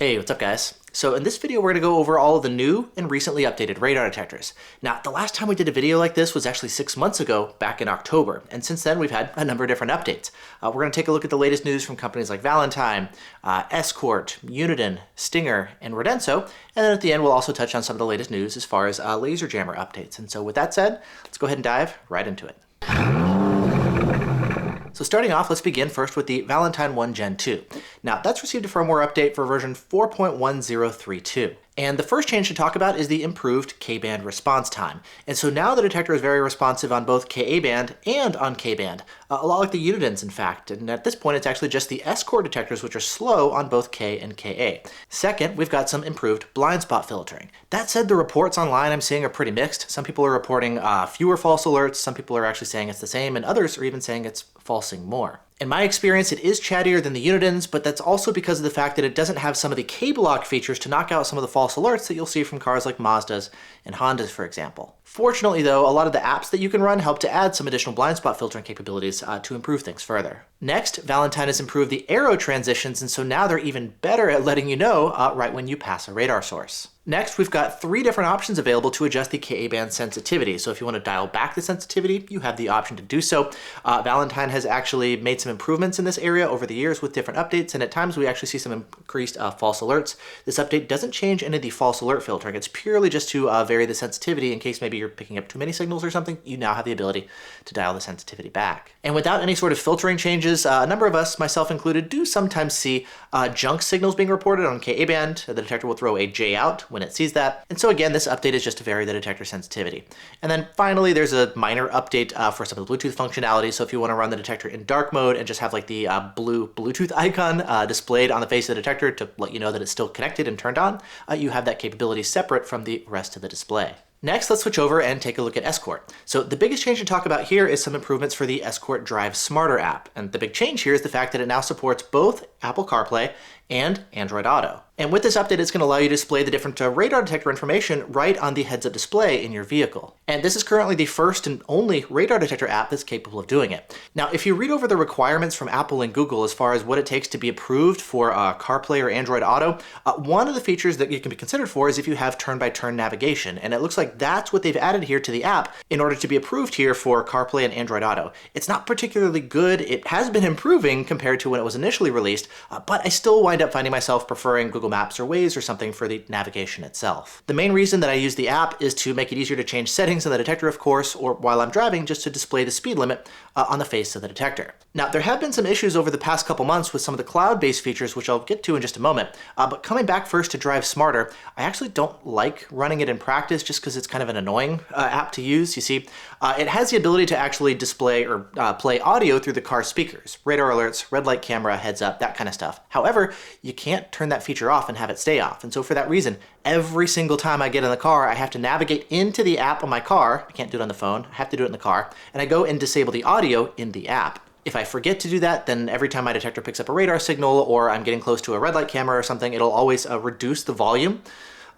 Hey, what's up guys? So in this video we're going to go over all of the new and recently updated radar detectors. Now the last time we did a video like this was actually 6 months ago, back in October, and since then we've had a number of different updates. We're going to take a look at the latest news from companies like Valentine, Escort, Uniden, Stinger, and Radenso, and then at the end we'll also touch on some of the latest news as far as laser jammer updates. And so with that said, let's go ahead and dive right into it. So starting off, let's begin first with the Valentine 1 Gen 2. Now that's received a firmware update for version 4.1032. And the first change to talk about is the improved K-band response time. And so now the detector is very responsive on both Ka-band and on K-band, a lot like the Unidens in fact. And at this point it's actually just the Escort detectors which are slow on both K and Ka. Second, we've got some improved blind spot filtering. That said, the reports online I'm seeing are pretty mixed. Some people are reporting fewer false alerts, some people are actually saying it's the same, and others are even saying it's falsing more. In my experience, it is chattier than the Unidens, but that's also because of the fact that it doesn't have some of the K-block features to knock out some of the false alerts that you'll see from cars like Mazdas and Hondas, for example. Fortunately though, a lot of the apps that you can run help to add some additional blind spot filtering capabilities to improve things further. Next, Valentine has improved the arrow transitions, and so now they're even better at letting you know right when you pass a radar source. Next, we've got 3 different options available to adjust the Ka-band sensitivity. So if you want to dial back the sensitivity, you have the option to do so. Valentine has actually made some improvements in this area over the years with different updates, and at times we actually see some increased false alerts. This update doesn't change any of the false alert filtering. It's purely just to vary the sensitivity in case maybe you're picking up too many signals or something. You now have the ability to dial the sensitivity back. And without any sort of filtering changes, a number of us, myself included, do sometimes see junk signals being reported on Ka-band. The detector will throw a J out when it sees that. And so again, this update is just to vary the detector sensitivity. And then finally, there's a minor update for some of the Bluetooth functionality. So if you want to run the detector in dark mode and just have like the blue Bluetooth icon displayed on the face of the detector to let you know that it's still connected and turned on, you have that capability separate from the rest of the display. Next, let's switch over and take a look at Escort. So the biggest change to talk about here is some improvements for the Escort Drive Smarter app. And the big change here is the fact that it now supports both Apple CarPlay and Android Auto. And with this update, it's going to allow you to display the different radar detector information right on the heads-up display in your vehicle. And this is currently the first and only radar detector app that's capable of doing it. Now, if you read over the requirements from Apple and Google as far as what it takes to be approved for CarPlay or Android Auto, one of the features that you can be considered for is if you have turn-by-turn navigation. And it looks like that's what they've added here to the app in order to be approved here for CarPlay and Android Auto. It's not particularly good. It has been improving compared to when it was initially released, but I still wind up finding myself preferring Google Maps or Waze or something for the navigation itself. The main reason that I use the app is to make it easier to change settings in the detector, of course, or while I'm driving, just to display the speed limit on the face of the detector. Now, there have been some issues over the past couple months with some of the cloud-based features, which I'll get to in just a moment, but coming back first to Drive Smarter, I actually don't like running it in practice just because it's kind of an annoying app to use. You see, it has the ability to actually display or play audio through the car speakers, radar alerts, red light camera, heads up, that kind of stuff. However, you can't turn that feature off and have it stay off. And so for that reason, every single time I get in the car, I have to navigate into the app on my car. I can't do it on the phone. I have to do it in the car. And I go and disable the audio in the app. If I forget to do that, then every time my detector picks up a radar signal or I'm getting close to a red light camera or something, it'll always reduce the volume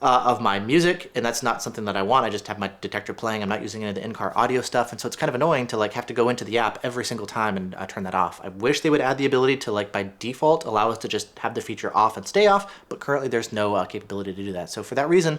of my music, and that's not something that I want. I just have my detector playing. I'm not using any of the in-car audio stuff, and so it's kind of annoying to like have to go into the app every single time and turn that off. I wish they would add the ability to like by default allow us to just have the feature off and stay off, but currently there's no capability to do that. So for that reason,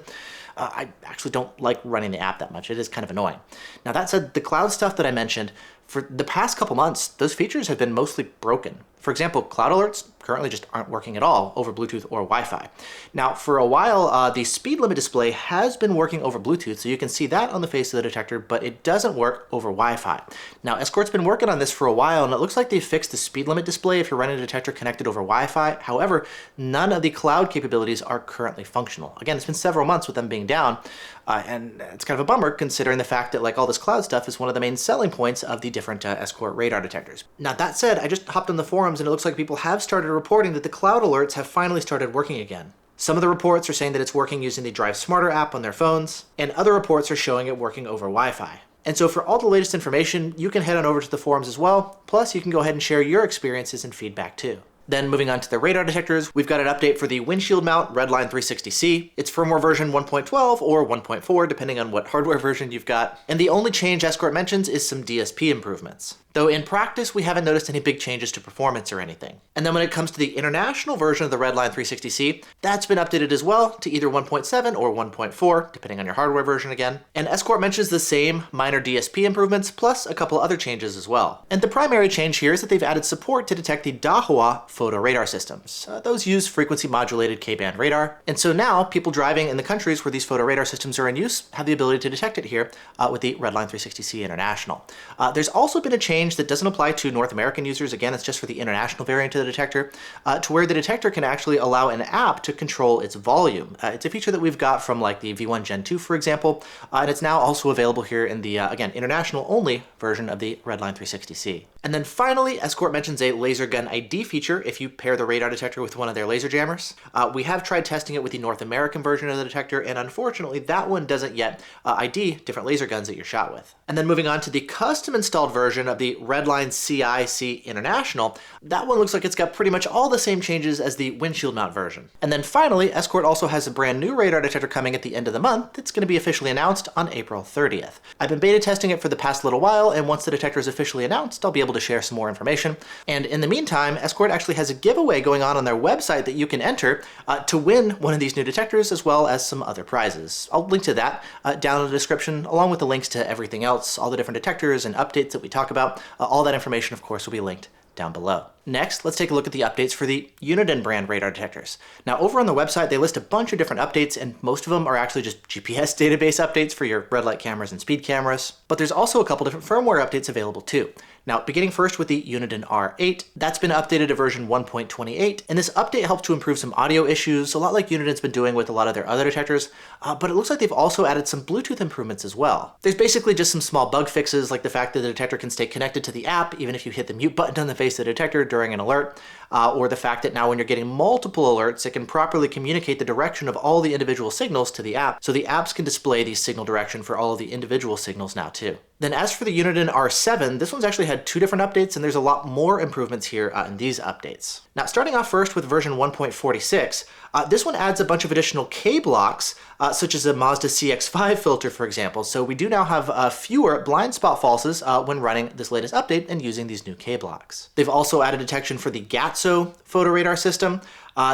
I actually don't like running the app that much. It is kind of annoying. Now that said, the cloud stuff that I mentioned, for the past couple months, those features have been mostly broken. For example, cloud alerts currently just aren't working at all over Bluetooth or Wi-Fi. Now, for a while, the speed limit display has been working over Bluetooth, so you can see that on the face of the detector, but it doesn't work over Wi-Fi. Now, Escort's been working on this for a while, and it looks like they fixed the speed limit display if you're running a detector connected over Wi-Fi. However, none of the cloud capabilities are currently functional. Again, it's been several months with them being down, and it's kind of a bummer considering the fact that like all this cloud stuff is one of the main selling points of the different Escort radar detectors. Now, that said, I just hopped on the forums and it looks like people have started reporting that the cloud alerts have finally started working again. Some of the reports are saying that it's working using the Drive Smarter app on their phones, and other reports are showing it working over Wi-Fi. And so for all the latest information, you can head on over to the forums as well, plus you can go ahead and share your experiences and feedback too. Then moving on to the radar detectors, we've got an update for the windshield mount Redline 360C. It's firmware version 1.12 or 1.4, depending on what hardware version you've got. And the only change Escort mentions is some DSP improvements. though in practice we haven't noticed any big changes to performance or anything. And then when it comes to the international version of the Redline 360C, that's been updated as well to either 1.7 or 1.4, depending on your hardware version again. And Escort mentions the same minor DSP improvements, plus a couple other changes as well. And the primary change here is that they've added support to detect the Daha photo radar systems. Those use frequency modulated K-band radar. And so now people driving in the countries where these photo radar systems are in use have the ability to detect it here with the Redline 360C International. There's also been a change that doesn't apply to North American users. Again, it's just for the international variant of the Detector, to where the Detector can actually allow an app to control its volume. It's a feature that we've got from like the V1 Gen 2, for example, and it's now also available here in the, again, international only version of the Redline 360C. And then finally, Escort mentions a laser gun ID feature if you pair the radar detector with one of their laser jammers. We have tried testing it with the North American version of the Detector, and unfortunately that one doesn't yet ID different laser guns that you're shot with. And then moving on to the custom installed version of the Redline CIC International, that one looks like it's got pretty much all the same changes as the windshield mount version. And then finally, Escort also has a brand new radar detector coming at the end of the month that's going to be officially announced on April 30th. I've been beta testing it for the past little while, and once the detector is officially announced, I'll be able to share some more information. And in the meantime, Escort actually has a giveaway going on their website that you can enter to win one of these new detectors, as well as some other prizes. I'll link to that down in the description, along with the links to everything else, all the different detectors and updates that we talk about. All that information, of course, will be linked down below. Next, let's take a look at the updates for the Uniden brand radar detectors. Now, over on the website, they list a bunch of different updates, and most of them are actually just GPS database updates for your red light cameras and speed cameras. But there's also a couple different firmware updates available too. Now, beginning first with the Uniden R8, that's been updated to version 1.28, and this update helps to improve some audio issues, a lot like Uniden's been doing with a lot of their other detectors, but it looks like they've also added some Bluetooth improvements as well. There's basically just some small bug fixes, like the fact that the detector can stay connected to the app even if you hit the mute button on the face of the detector during an alert, or the fact that now when you're getting multiple alerts, it can properly communicate the direction of all the individual signals to the app, so the apps can display the signal direction for all of the individual signals now too. Then as for the Uniden R7, this one's actually had two different updates, and there's a lot more improvements here in these updates. Now, starting off first with version 1.46, this one adds a bunch of additional K blocks, such as a Mazda CX-5 filter, for example. So we do now have fewer blind spot falses when running this latest update and using these new K blocks. They've also added detection for the GATSO photo radar system.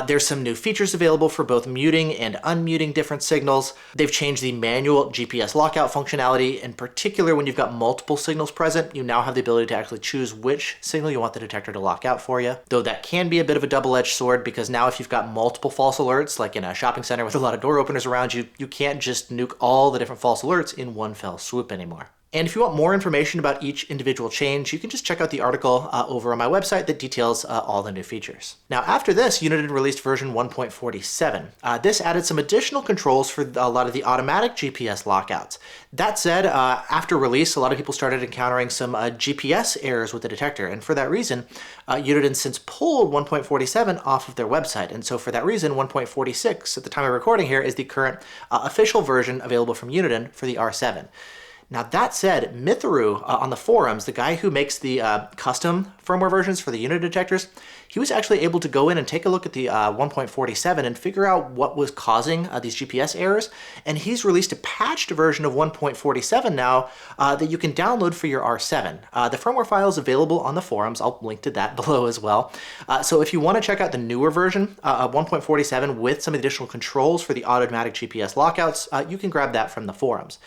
There's some new features available for both muting and unmuting different signals. They've changed the manual GPS lockout functionality. In particular, when you've got multiple signals present, you now have the ability to actually choose which signal you want the detector to lock out for you. Though that can be a bit of a double-edged sword, because now if you've got multiple false alerts, like in a shopping center with a lot of door openers around you, you can't just nuke all the different false alerts in one fell swoop anymore. And if you want more information about each individual change, you can just check out the article over on my website that details all the new features. Now, after this, Uniden released version 1.47. This added some additional controls for a lot of the automatic GPS lockouts. That said, after release, a lot of people started encountering some GPS errors with the detector, and for that reason, Uniden since pulled 1.47 off of their website. And so for that reason, 1.46 at the time of recording here is the current official version available from Uniden for the R7. Now, that said, Mitharu on the forums, the guy who makes the custom firmware versions for the Uniden detectors, he was actually able to go in and take a look at the 1.47 and figure out what was causing these GPS errors. And he's released a patched version of 1.47 now that you can download for your R7. The firmware file is available on the forums. I'll link to that below as well. So if you want to check out the newer version of 1.47 with some additional controls for the automatic GPS lockouts, you can grab that from the forums.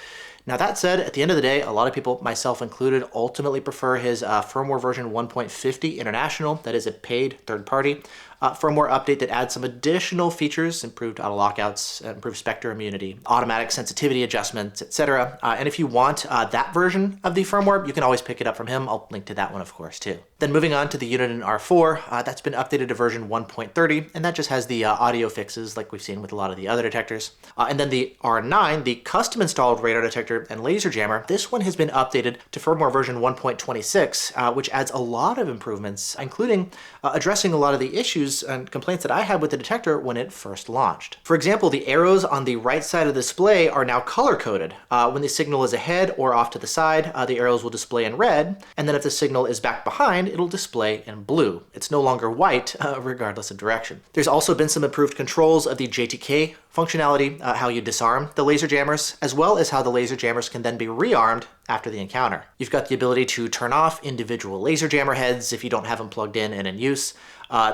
Now, that said, at the end of the day, a lot of people, myself included, ultimately prefer his firmware version 1.50 International. That is a paid third-party firmware update that adds some additional features, improved auto lockouts, improved specter immunity, automatic sensitivity adjustments, etc. And if you want that version of the firmware, you can always pick it up from him. I'll link to that one, of course, too. Then moving on to the Uniden R4, that's been updated to version 1.30, and that just has the audio fixes like we've seen with a lot of the other detectors. And then the R9, the custom installed radar detector and laser jammer, this one has been updated to firmware version 1.26, which adds a lot of improvements, including addressing a lot of the issues and complaints that I had with the detector when it first launched. For example, the arrows on the right side of the display are now color-coded. When the signal is ahead or off to the side, the arrows will display in red, and then if the signal is back behind, it'll display in blue. It's no longer white, regardless of direction. There's also been some improved controls of the JTK functionality, how you disarm the laser jammers, as well as how the laser jammers can then be rearmed after the encounter. You've got the ability to turn off individual laser jammer heads if you don't have them plugged in and in use.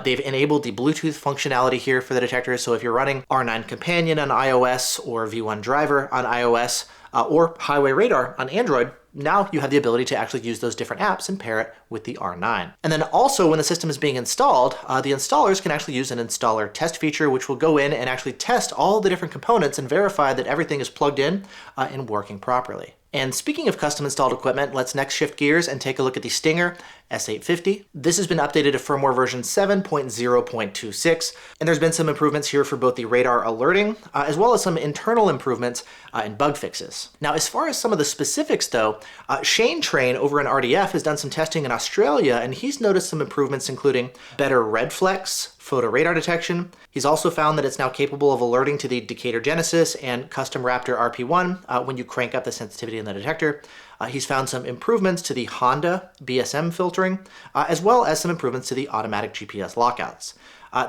They've enabled the Bluetooth functionality here for the detector, so if you're running R9 Companion on iOS or V1 Driver on iOS or Highway Radar on Android, now you have the ability to actually use those different apps and pair it with the R9. And then also when the system is being installed, the installers can actually use an installer test feature, which will go in and actually test all the different components and verify that everything is plugged in and working properly. And speaking of custom installed equipment, let's next shift gears and take a look at the Stinger S850. This has been updated to firmware version 7.0.26, and there's been some improvements here for both the radar alerting, as well as some internal improvements and bug fixes. Now, as far as some of the specifics though, Shane Train over in RDF has done some testing in Australia, and he's noticed some improvements including better red flex, photo radar detection. He's also found that it's now capable of alerting to the Decatur Genesis and Custom Raptor RP1 when you crank up the sensitivity in the detector. He's found some improvements to the Honda BSM filtering, as well as some improvements to the automatic GPS lockouts.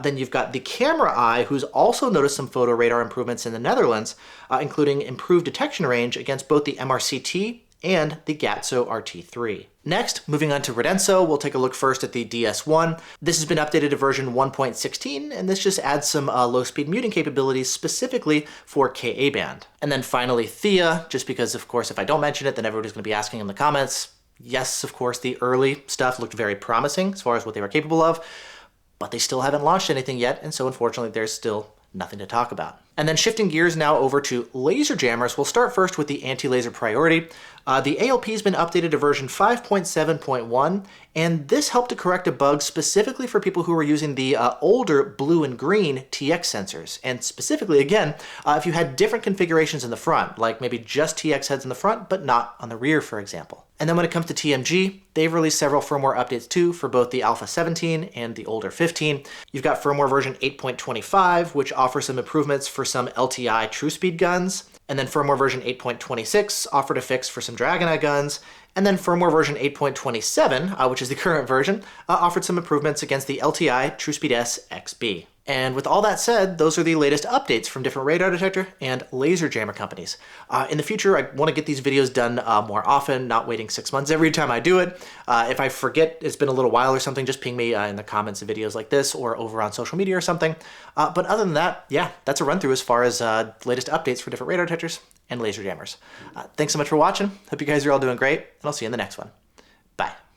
Then you've got the Camera Eye, who's also noticed some photo radar improvements in the Netherlands, including improved detection range against both the MRCT and the Gatso RT3. Next, moving on to Radenso, we'll take a look first at the DS1. This has been updated to version 1.16, and this just adds some low-speed muting capabilities specifically for Ka-band. And then finally, Thea, just because, of course, if I don't mention it, then everybody's going to be asking in the comments. Yes, of course, the early stuff looked very promising as far as what they were capable of, but they still haven't launched anything yet, and so unfortunately, there's still nothing to talk about. And then shifting gears now over to laser jammers, we'll start first with the AntiLaser Priority. The ALP has been updated to version 5.7.1, and this helped to correct a bug specifically for people who were using the older blue and green TX sensors. And specifically, again, if you had different configurations in the front, like maybe just TX heads in the front, but not on the rear, for example. And then when it comes to TMG, they've released several firmware updates too for both the Alpha 17 and the older 15. You've got firmware version 8.25, which offers some improvements for some LTI true speed guns. And then firmware version 8.26 offered a fix for some Dragon Eye guns. And then firmware version 8.27, which is the current version, offered some improvements against the LTI TrueSpeed S XB. And with all that said, those are the latest updates from different radar detector and laser jammer companies. In the future, I want to get these videos done more often, not waiting 6 months every time I do it. If I forget it's been a little while or something, just ping me in the comments of videos like this or over on social media or something. But other than that, yeah, that's a run through as far as latest updates for different radar detectors and laser jammers. Thanks so much for watching. Hope you guys are all doing great, and I'll see you in the next one.